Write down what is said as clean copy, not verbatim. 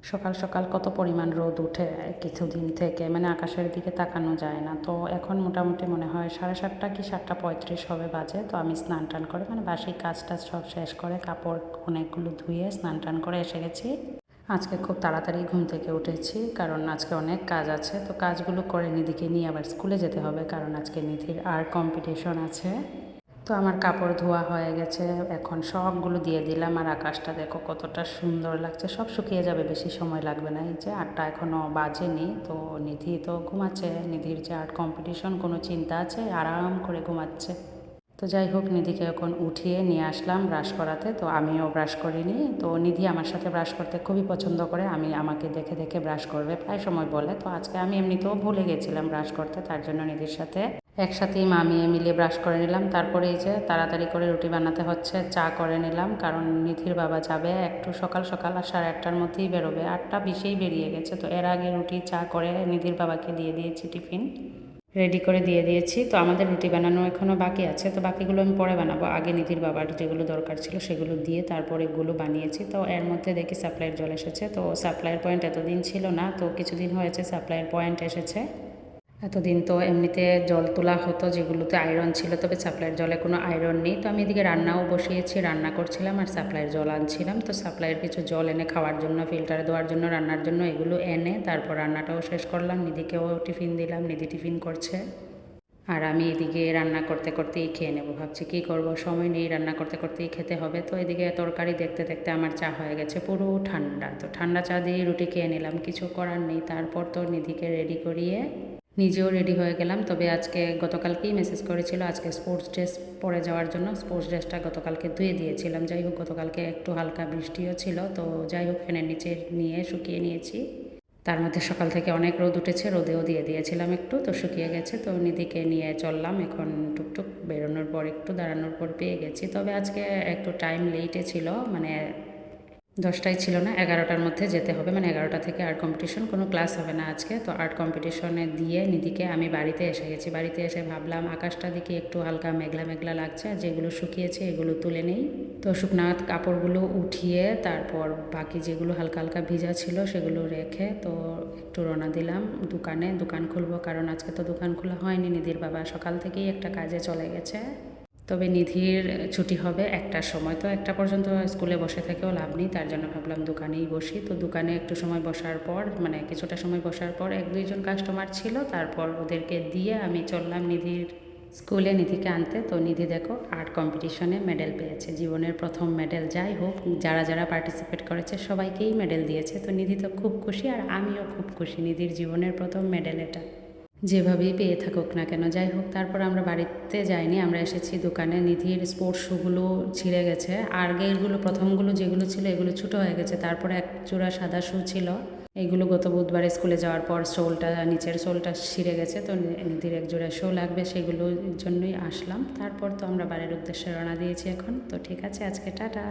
সকাল সকাল কত পরিমাণ রোদ উঠে কিছুদিন থেকে, মানে আকাশের দিকে তাকানো যায় না। তো এখন মোটামুটি মনে হয় 7:30 কি 7:35 হবে বাজে। তো আমি স্নান টান করে মানে বাসি কাজ টাজ সব শেষ করে কাপড় অনেকগুলো ধুয়ে স্নান টান করে এসে গেছি। আজকে খুব তাড়াতাড়ি ঘুম থেকে উঠেছি, কারণ আজকে অনেক কাজ আছে। তো কাজগুলো করে নিধিকে নিয়ে আবার স্কুলে যেতে হবে, কারণ আজকে নিধির আর্ট কম্পিটিশন আছে। তো আমার কাপড় ধোয়া হয়ে গেছে, এখন সবগুলো দিয়ে দিলাম। আর আকাশটা দেখো কতটা সুন্দর লাগছে, সব শুকিয়ে যাবে, বেশি সময় লাগবে না। এই যে 8টা এখনও বাজেনি। তো নিধি তো ঘুমাচ্ছে, নিধির যে আর্ট কম্পিটিশন, কোনো চিন্তা আছে, আরাম করে ঘুমাচ্ছে। তো যাই হোক, নিধিকে এখন উঠিয়ে নিয়ে আসলাম ব্রাশ করাতে। তো আমিও ব্রাশ করিনি। তো নিধি আমার সাথে ব্রাশ করতে খুবই পছন্দ করে, আমাকে দেখে দেখে ব্রাশ করবে প্রায় সময় বলে। তো আজকে আমি এমনিতেও ভুলে গেছিলাম ব্রাশ করতে, তার জন্য নিধির সাথে একসাথেই মামিয়ে মিলিয়ে ব্রাশ করে নিলাম। তারপরে এই যে তাড়াতাড়ি করে রুটি বানাতে হচ্ছে, চা করে নিলাম, কারণ নিধির বাবা যাবে একটু সকাল সকাল, আর 8:30টার মধ্যেই বেরোবে। 8টা 20-এই বেরিয়ে গেছে। তো এর আগে রুটি চা করে নিধির বাবাকে দিয়ে দিয়েছি, টিফিন রেডি করে দিয়ে দিয়েছি। তো আমাদের রুটি বানানো এখনও বাকি আছে, তো বাকিগুলো আমি পরে বানাবো। আগে নিধির বাবার যেগুলো দরকার ছিল সেগুলো দিয়ে তারপর এগুলো বানিয়েছি। তো এর মধ্যে দেখি সাপ্লাইয়ের জল এসেছে। তো সাপ্লাইয়ের পয়েন্ট এতদিন ছিল না, তো কিছুদিন হয়েছে সাপ্লাইয়ের পয়েন্ট এসেছে। এতদিন তো এমনিতে জল তোলা হতো যেগুলোতে আয়রন ছিল, তবে সাপ্লাইয়ের জলে কোনো আয়রন নেই। তো আমি এদিকে রান্নাও বসিয়েছি, রান্না করছিলাম আর সাপ্লাইয়ের জল আনছিলাম। তো সাপ্লাইয়ের কিছু জল এনে খাওয়ার জন্য, ফিল্টারে দেওয়ার জন্য, রান্নার জন্য এগুলো এনে তারপর রান্নাটাও শেষ করলাম। নিধিকেও টিফিন দিলাম, নিধি টিফিন করছে। আর আমি এদিকে রান্না করতে করতেই খেয়ে নেবো, ভাবছি কী করব, সময় নেই, রান্না করতে করতেই খেতে হবে। তো এদিকে তরকারি দেখতে দেখতে আমার চা হয়ে গেছে পুরো ঠান্ডা। তো ঠান্ডা চা দিয়ে রুটি খেয়ে নিলাম, কিছু করার নেই। তারপর তো নিধিকে রেডি করিয়ে নিজেও রেডি হয়ে গেলাম। তবে আজকে গতকালকেই মেসেজ করেছিল আজকে স্পোর্টস ড্রেস পরে যাওয়ার জন্য। স্পোর্টস ড্রেসটা গতকালকে ধুয়ে দিয়েছিলাম। যাই হোক, গতকালকে একটু হালকা বৃষ্টিও ছিল, তো যাই হোক ফ্যানের নিচে নিয়ে শুকিয়ে নিয়েছি। তার মধ্যে সকাল থেকে অনেক রোদ উঠেছে, রোদেও দিয়ে দিয়েছিলাম একটু, তো শুকিয়ে গেছে। তো নিধিকে নিয়ে চললাম, এখন টুকটুক বেরোনোর পর একটু দাঁড়ানোর পর পেয়ে গেছি। তবে আজকে একটু টাইম লেটে ছিল, মানে 10টায় ছিল না, 11টার মধ্যে যেতে হবে। মানে 11টা থেকে আর্ট কম্পিটিশন, কোনো ক্লাস হবে না আজকে। তো আর্ট কম্পিটিশনে দিয়ে নিধিকে আমি বাড়িতে এসে গেছি। বাড়িতে এসে ভাবলাম আকাশটা দিকে একটু হালকা মেঘলা মেঘলা লাগছে, আর যেগুলো শুকিয়েছে এগুলো তুলে নেই। তো শুকনা কাপড়গুলো উঠিয়ে তারপর বাকি যেগুলো হালকা হালকা ভিজা ছিল সেগুলো রেখে তো একটু রওনা দিলাম দোকান খুলবো, কারণ আজকে তো দোকান খোলা হয়নি। নিধির বাবা সকাল থেকেই একটা কাজে চলে গেছে। তবে নিধির ছুটি হবে 1টার সময়। তো 1টা পর্যন্ত স্কুলে বসে থেকেও লাভ নেই, তার জন্য ভাবলাম দোকানেই বসি। তো দোকানে একটু সময় বসার পর, মানে কিছুটা সময় বসার পর 1-2জন কাস্টমার ছিল, তারপর ওদেরকে দিয়ে আমি চললাম নিধির স্কুলে নিধিকে আনতে। তো নিধি দেখো আর্ট কম্পিটিশনে মেডেল পেয়েছে, জীবনের প্রথম মেডেল। যাই হোক, যারা যারা পার্টিসিপেট করেছে সবাইকেই মেডেল দিয়েছে। তো নিধি তো খুব খুশি, আর আমিও খুব খুশি, নিধির জীবনের প্রথম মেডেল এটা, যেভাবেই পেয়ে থাকুক না কেন। যাই হোক, তারপর আমরা বাড়িতে যাইনি, আমরা এসেছি দোকানে। নিধির স্পোর্টস শ্যুগুলো ছিঁড়ে গেছে, আগেরগুলো প্রথমগুলো যেগুলো ছিল এগুলো ছোটো হয়ে গেছে। তারপরে এক জোড়া সাদা শ্যু ছিল, এগুলো গত বুধবারে স্কুলে যাওয়ার পর সোলটা, নিচের সোলটা ছিঁড়ে গেছে। তো নিধির এক জোড়া শ্যু লাগবে, সেগুলোর জন্যই আসলাম। তারপর তো আমরা বাড়ির উদ্দেশ্যে রওনা দিয়েছি এখন। তো ঠিক আছে, আজকে টাটা।